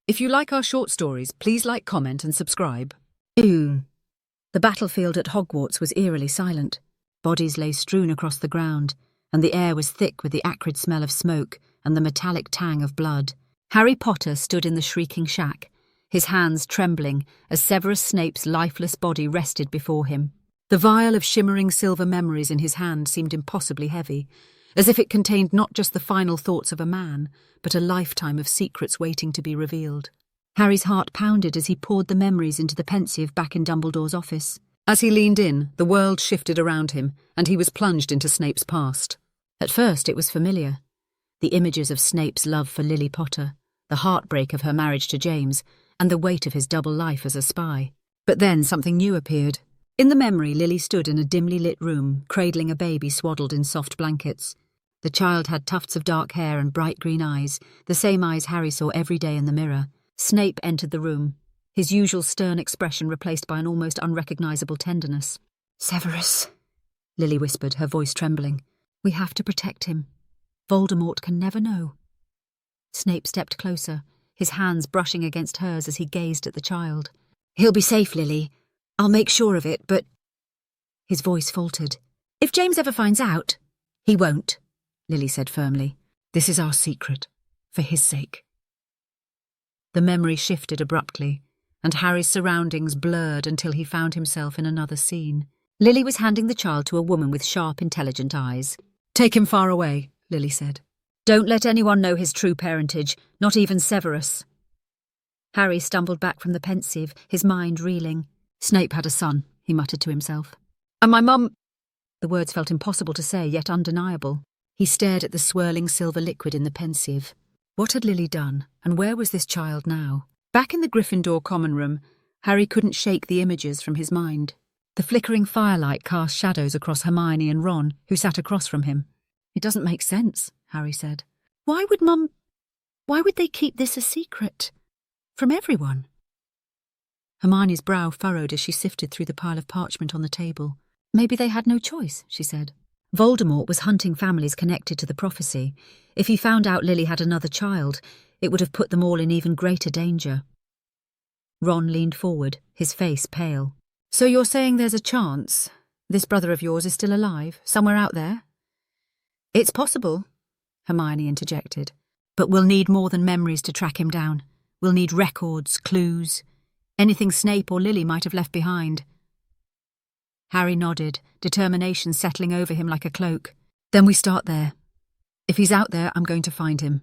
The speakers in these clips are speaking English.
If you like our short stories, please like, comment and subscribe. The battlefield at Hogwarts was eerily silent. Bodies lay strewn across the ground, and the air was thick with the acrid smell of smoke and the metallic tang of blood. Harry Potter stood in the shrieking shack, his hands trembling as Severus Snape's lifeless body rested before him. The vial of shimmering silver memories in his hand seemed impossibly heavy, as if it contained not just the final thoughts of a man, but a lifetime of secrets waiting to be revealed. Harry's heart pounded as he poured the memories into the pensieve back in Dumbledore's office. As he leaned in, the world shifted around him, and he was plunged into Snape's past. At first it was familiar. The images of Snape's love for Lily Potter, the heartbreak of her marriage to James, and the weight of his double life as a spy. But then something new appeared. In the memory, Lily stood in a dimly lit room, cradling a baby swaddled in soft blankets. The child had tufts of dark hair and bright green eyes, the same eyes Harry saw every day in the mirror. Snape entered the room, his usual stern expression replaced by an almost unrecognisable tenderness. "Severus," Lily whispered, her voice trembling. "We have to protect him. Voldemort can never know." Snape stepped closer, his hands brushing against hers as he gazed at the child. "He'll be safe, Lily. I'll make sure of it, but—" His voice faltered. "If James ever finds out—" "He won't," Lily said firmly. "This is our secret, for his sake." The memory shifted abruptly, and Harry's surroundings blurred until he found himself in another scene. Lily was handing the child to a woman with sharp, intelligent eyes. "Take him far away," Lily said. "Don't let anyone know his true parentage, not even Severus." Harry stumbled back from the pensieve, his mind reeling. "Snape had a son," he muttered to himself. "And my mum—" The words felt impossible to say, yet undeniable. He stared at the swirling silver liquid in the pensieve. What had Lily done, and where was this child now? Back in the Gryffindor common room, Harry couldn't shake the images from his mind. The flickering firelight cast shadows across Hermione and Ron, who sat across from him. "It doesn't make sense," Harry said. Why would they keep this a secret? From everyone?" Hermione's brow furrowed as she sifted through the pile of parchment on the table. "Maybe they had no choice," she said. Voldemort was hunting families connected to the prophecy. If he found out Lily had another child, it would have put them all in even greater danger. Ron leaned forward, his face pale. "So you're saying there's a chance this brother of yours is still alive, somewhere out there?" "It's possible," Hermione interjected. "But we'll need more than memories to track him down. We'll need records, clues, anything Snape or Lily might have left behind." Harry nodded, determination settling over him like a cloak. "Then we start there. If he's out there, I'm going to find him."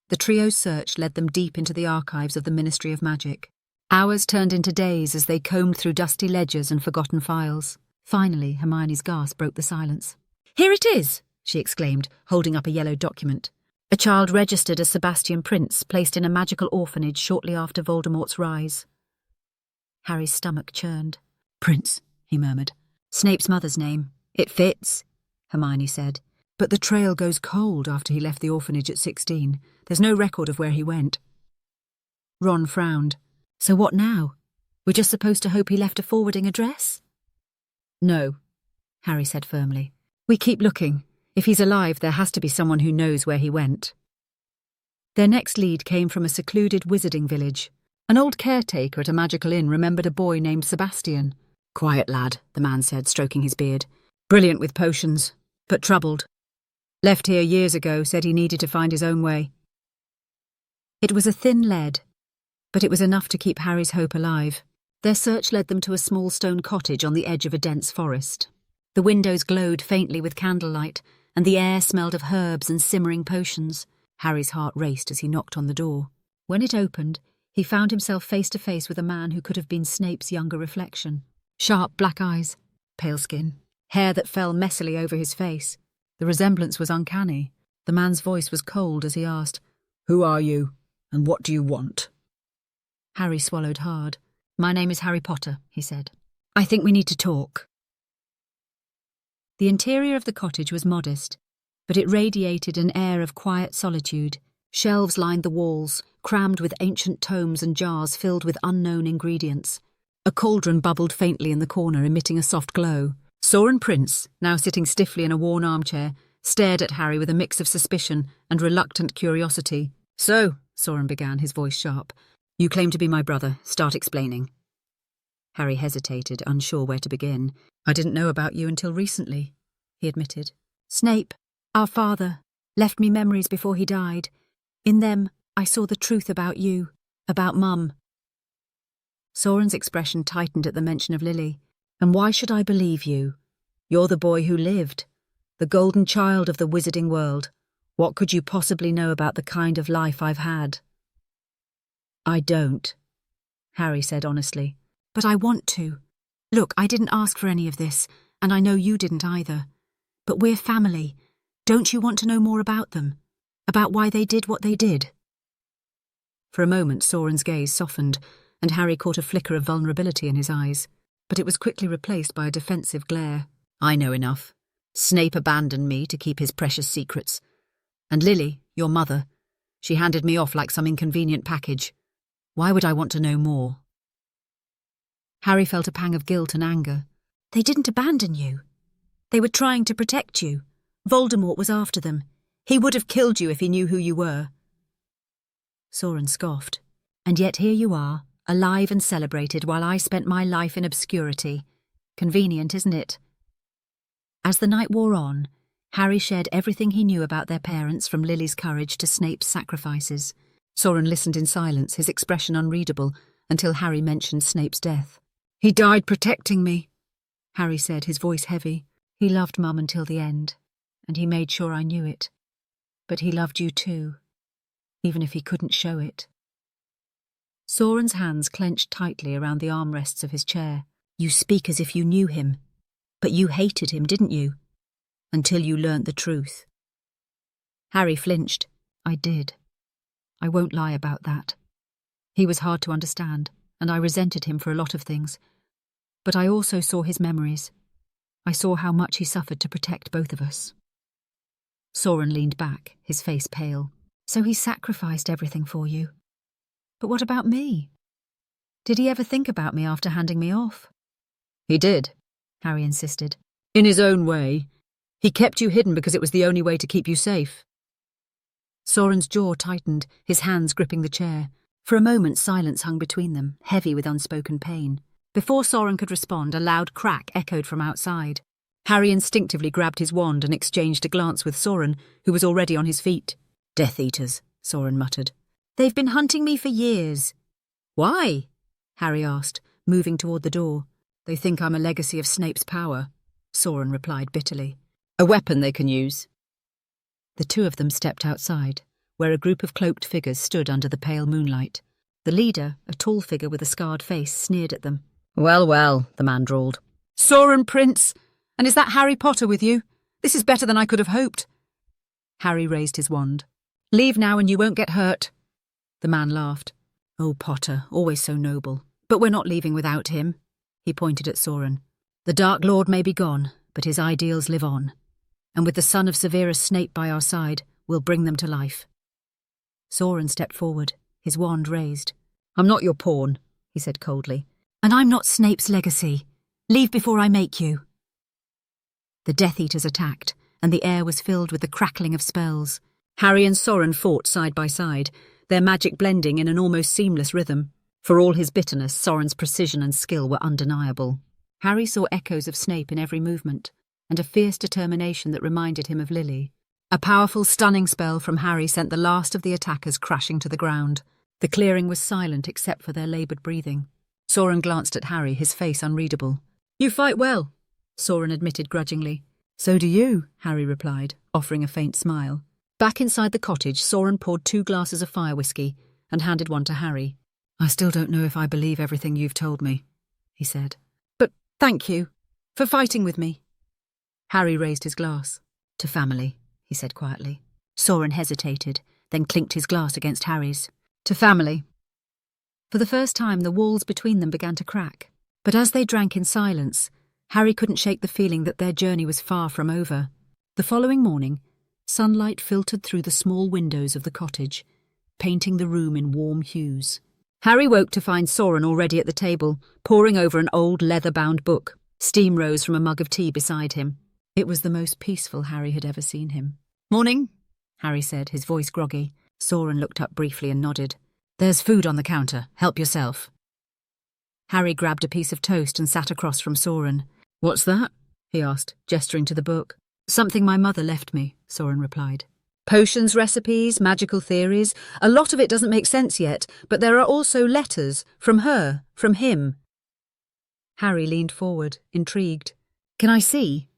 The trio's search led them deep into the archives of the Ministry of Magic. Hours turned into days as they combed through dusty ledgers and forgotten files. Finally, Hermione's gasp broke the silence. "Here it is!" she exclaimed, holding up a yellow document. "A child registered as Sebastian Prince, placed in a magical orphanage shortly after Voldemort's rise." Harry's stomach churned. "Prince," he murmured. "Snape's mother's name. It fits," Hermione said. "But the trail goes cold after he left the orphanage at 16. There's no record of where he went." Ron frowned. "So what now? We're just supposed to hope he left a forwarding address?" "No," Harry said firmly. "We keep looking. If he's alive, there has to be someone who knows where he went." Their next lead came from a secluded wizarding village. An old caretaker at a magical inn remembered a boy named Sebastian. "Quiet lad," the man said, stroking his beard. "Brilliant with potions, but troubled. Left here years ago, said he needed to find his own way." It was a thin lead, but it was enough to keep Harry's hope alive. Their search led them to a small stone cottage on the edge of a dense forest. The windows glowed faintly with candlelight, and the air smelled of herbs and simmering potions. Harry's heart raced as he knocked on the door. When it opened, he found himself face to face with a man who could have been Snape's younger reflection. Sharp black eyes, pale skin, hair that fell messily over his face. The resemblance was uncanny. The man's voice was cold as he asked, "Who are you, and what do you want?" Harry swallowed hard. "My name is Harry Potter," he said. "I think we need to talk." The interior of the cottage was modest, but it radiated an air of quiet solitude. Shelves lined the walls, crammed with ancient tomes and jars filled with unknown ingredients. A cauldron bubbled faintly in the corner, emitting a soft glow. Soren Prince, now sitting stiffly in a worn armchair, stared at Harry with a mix of suspicion and reluctant curiosity. "So, Soren began, his voice sharp. "You claim to be my brother. Start explaining." Harry hesitated, unsure where to begin. "I didn't know about you until recently," he admitted. "Snape, our father, left me memories before he died. In them, I saw the truth about you, about Mum." Soren's expression tightened at the mention of Lily. "And why should I believe you? You're the boy who lived, the golden child of the wizarding world. What could you possibly know about the kind of life I've had?" "I don't," Harry said honestly. "But I want to. Look, I didn't ask for any of this, and I know you didn't either. But we're family. Don't you want to know more about them? About why they did what they did?" For a moment, Soren's gaze softened, and Harry caught a flicker of vulnerability in his eyes. But it was quickly replaced by a defensive glare. "I know enough. Snape abandoned me to keep his precious secrets. And Lily, your mother, she handed me off like some inconvenient package. Why would I want to know more?" Harry felt a pang of guilt and anger. "They didn't abandon you. They were trying to protect you. Voldemort was after them. He would have killed you if he knew who you were." Soren scoffed. "And yet here you are, alive and celebrated, while I spent my life in obscurity. Convenient, isn't it?" As the night wore on, Harry shared everything he knew about their parents, from Lily's courage to Snape's sacrifices. Soren listened in silence, his expression unreadable, until Harry mentioned Snape's death. "He died protecting me," Harry said, his voice heavy. "He loved Mum until the end, and he made sure I knew it. But he loved you too, even if he couldn't show it." Soren's hands clenched tightly around the armrests of his chair. "You speak as if you knew him. But you hated him, didn't you? Until you learnt the truth." Harry flinched. "I did. I won't lie about that. He was hard to understand, and I resented him for a lot of things. But I also saw his memories. I saw how much he suffered to protect both of us." Soren leaned back, his face pale. "So he sacrificed everything for you. But what about me? Did he ever think about me after handing me off?" "He did," Harry insisted. "In his own way. He kept you hidden because it was the only way to keep you safe." Soren's jaw tightened, his hands gripping the chair. For a moment, silence hung between them, heavy with unspoken pain. Before Soren could respond, a loud crack echoed from outside. Harry instinctively grabbed his wand and exchanged a glance with Soren, who was already on his feet. "Death Eaters," Soren muttered. "They've been hunting me for years." "Why?" Harry asked, moving toward the door. "They think I'm a legacy of Snape's power," Soren replied bitterly. "A weapon they can use." The two of them stepped outside, where a group of cloaked figures stood under the pale moonlight. The leader, a tall figure with a scarred face, sneered at them. "Well, well," the man drawled. "Soren, Prince! And is that Harry Potter with you? This is better than I could have hoped." Harry raised his wand. "Leave now and you won't get hurt." The man laughed. "Oh, Potter, always so noble. But we're not leaving without him." He pointed at Soren. "The Dark Lord may be gone, but his ideals live on. And with the son of Severus Snape by our side, we'll bring them to life." Soren stepped forward, his wand raised. "I'm not your pawn," he said coldly. "And I'm not Snape's legacy. Leave before I make you." The Death Eaters attacked, and the air was filled with the crackling of spells. Harry and Soren fought side by side, their magic blending in an almost seamless rhythm. For all his bitterness, Soren's precision and skill were undeniable. Harry saw echoes of Snape in every movement, and a fierce determination that reminded him of Lily. A powerful, stunning spell from Harry sent the last of the attackers crashing to the ground. The clearing was silent except for their laboured breathing. Soren glanced at Harry, his face unreadable. "You fight well," Soren admitted grudgingly. "So do you," Harry replied, offering a faint smile. Back inside the cottage, Soren poured 2 glasses of fire whiskey and handed one to Harry. "I still don't know if I believe everything you've told me," he said. "But thank you for fighting with me." Harry raised his glass. "To family," he said quietly. Soren hesitated, then clinked his glass against Harry's. "To family." For the first time, the walls between them began to crack. But as they drank in silence, Harry couldn't shake the feeling that their journey was far from over. The following morning, sunlight filtered through the small windows of the cottage, painting the room in warm hues. Harry woke to find Soren already at the table, poring over an old leather-bound book. Steam rose from a mug of tea beside him. It was the most peaceful Harry had ever seen him. "Morning," Harry said, his voice groggy. Soren looked up briefly and nodded. There's food on the counter. Help yourself. Harry grabbed a piece of toast and sat across from Soren. What's that? He asked, gesturing to the book. Something my mother left me, Soren replied. Potions recipes, magical theories. A lot of it doesn't make sense yet, but there are also letters from her, from him. Harry leaned forward, intrigued. Can I see?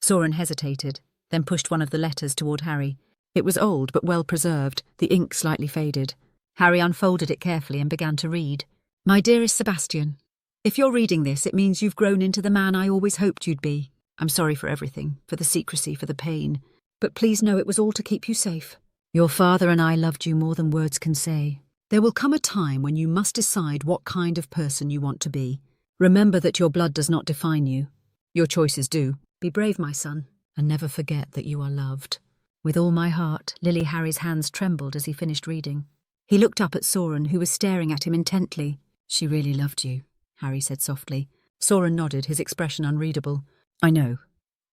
Soren hesitated, then pushed one of the letters toward Harry. It was old but well preserved, the ink slightly faded. Harry unfolded it carefully and began to read. My dearest Sebastian, if you're reading this, it means you've grown into the man I always hoped you'd be. I'm sorry for everything, for the secrecy, for the pain. But please know it was all to keep you safe. Your father and I loved you more than words can say. There will come a time when you must decide what kind of person you want to be. Remember that your blood does not define you. Your choices do. Be brave, my son, and never forget that you are loved. With all my heart, Lily Harry's hands trembled as he finished reading. He looked up at Soren, who was staring at him intently. She really loved you, Harry said softly. Soren nodded, his expression unreadable. I know,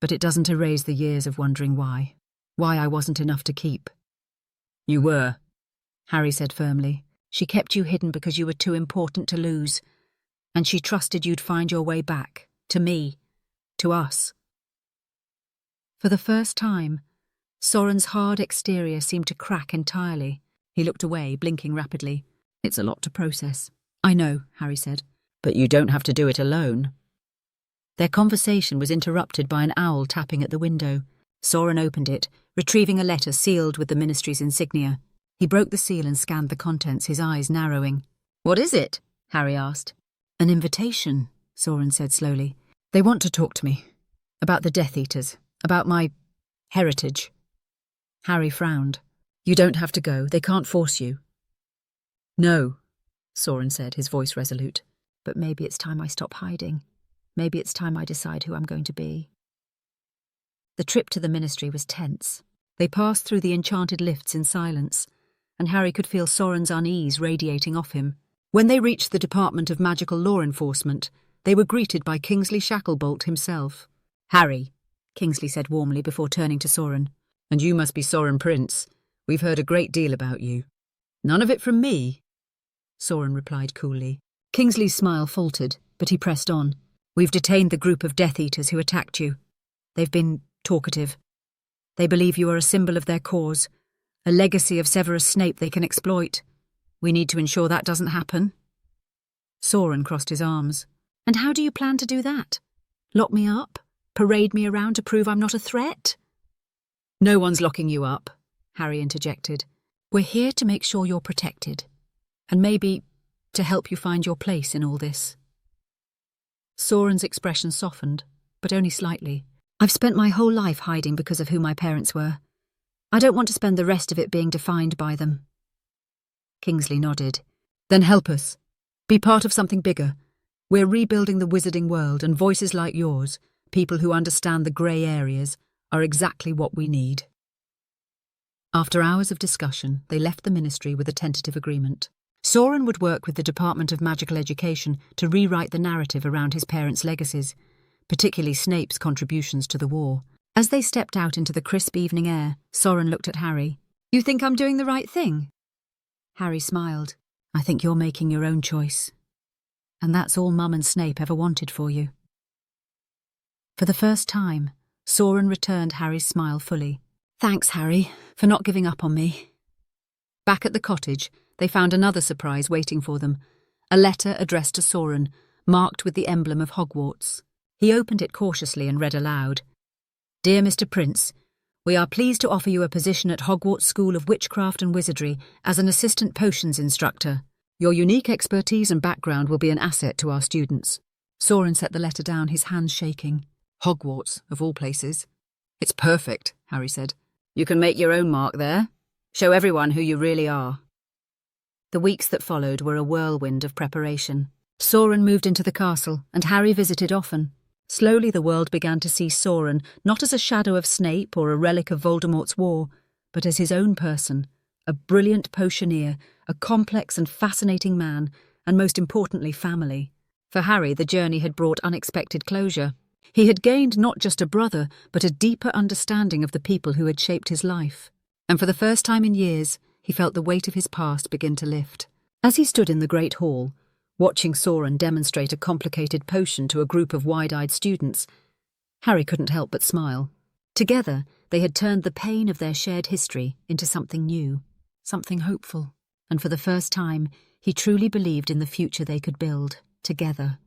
but it doesn't erase the years of wondering why. Why I wasn't enough to keep. You were, Harry said firmly. She kept you hidden because you were too important to lose. And she trusted you'd find your way back. To me. To us. For the first time, Soren's hard exterior seemed to crack entirely. He looked away, blinking rapidly. It's a lot to process. I know, Harry said. But you don't have to do it alone. Their conversation was interrupted by an owl tapping at the window. Soren opened it, retrieving a letter sealed with the ministry's insignia. He broke the seal and scanned the contents, his eyes narrowing. What is it? Harry asked. An invitation, Soren said slowly. They want to talk to me. About the Death Eaters. About my heritage. Harry frowned. You don't have to go. They can't force you. No, Soren said, his voice resolute. But maybe it's time I stop hiding. Maybe it's time I decide who I'm going to be. The trip to the ministry was tense. They passed through the enchanted lifts in silence, and Harry could feel Soren's unease radiating off him. When they reached the Department of Magical Law Enforcement, they were greeted by Kingsley Shacklebolt himself. Harry, Kingsley said warmly before turning to Soren. And you must be Soren Prince. We've heard a great deal about you. None of it from me, Soren replied coolly. Kingsley's smile faltered, but he pressed on. We've detained the group of Death Eaters who attacked you. They've been talkative. They believe you are a symbol of their cause, a legacy of Severus Snape they can exploit. We need to ensure that doesn't happen. Soren crossed his arms. And how do you plan to do that? Lock me up? Parade me around to prove I'm not a threat? No one's locking you up, Harry interjected. We're here to make sure you're protected. And maybe to help you find your place in all this. Soren's expression softened, but only slightly. I've spent my whole life hiding because of who my parents were. I don't want to spend the rest of it being defined by them. Kingsley nodded. Then help us. Be part of something bigger. We're rebuilding the wizarding world, and voices like yours, people who understand the grey areas, are exactly what we need. After hours of discussion, they left the ministry with a tentative agreement. Soren would work with the Department of Magical Education to rewrite the narrative around his parents' legacies, particularly Snape's contributions to the war. As they stepped out into the crisp evening air, Soren looked at Harry. You think I'm doing the right thing? Harry smiled. I think you're making your own choice. And that's all Mum and Snape ever wanted for you. For the first time, Soren returned Harry's smile fully. Thanks, Harry, for not giving up on me. Back at the cottage, they found another surprise waiting for them. A letter addressed to Soren, marked with the emblem of Hogwarts. He opened it cautiously and read aloud. Dear Mr. Prince, we are pleased to offer you a position at Hogwarts School of Witchcraft and Wizardry as an assistant potions instructor. Your unique expertise and background will be an asset to our students. Soren set the letter down, his hands shaking. Hogwarts, of all places. It's perfect, Harry said. You can make your own mark there. Show everyone who you really are. The weeks that followed were a whirlwind of preparation. Soren moved into the castle, and Harry visited often. Slowly the world began to see Soren not as a shadow of Snape or a relic of Voldemort's war, but as his own person, a brilliant potioneer, a complex and fascinating man, and most importantly family. For Harry, the journey had brought unexpected closure. He had gained not just a brother, but a deeper understanding of the people who had shaped his life. And for the first time in years, he felt the weight of his past begin to lift. As he stood in the great hall, watching Soren demonstrate a complicated potion to a group of wide-eyed students, Harry couldn't help but smile. Together, they had turned the pain of their shared history into something new, something hopeful, and for the first time, he truly believed in the future they could build, together.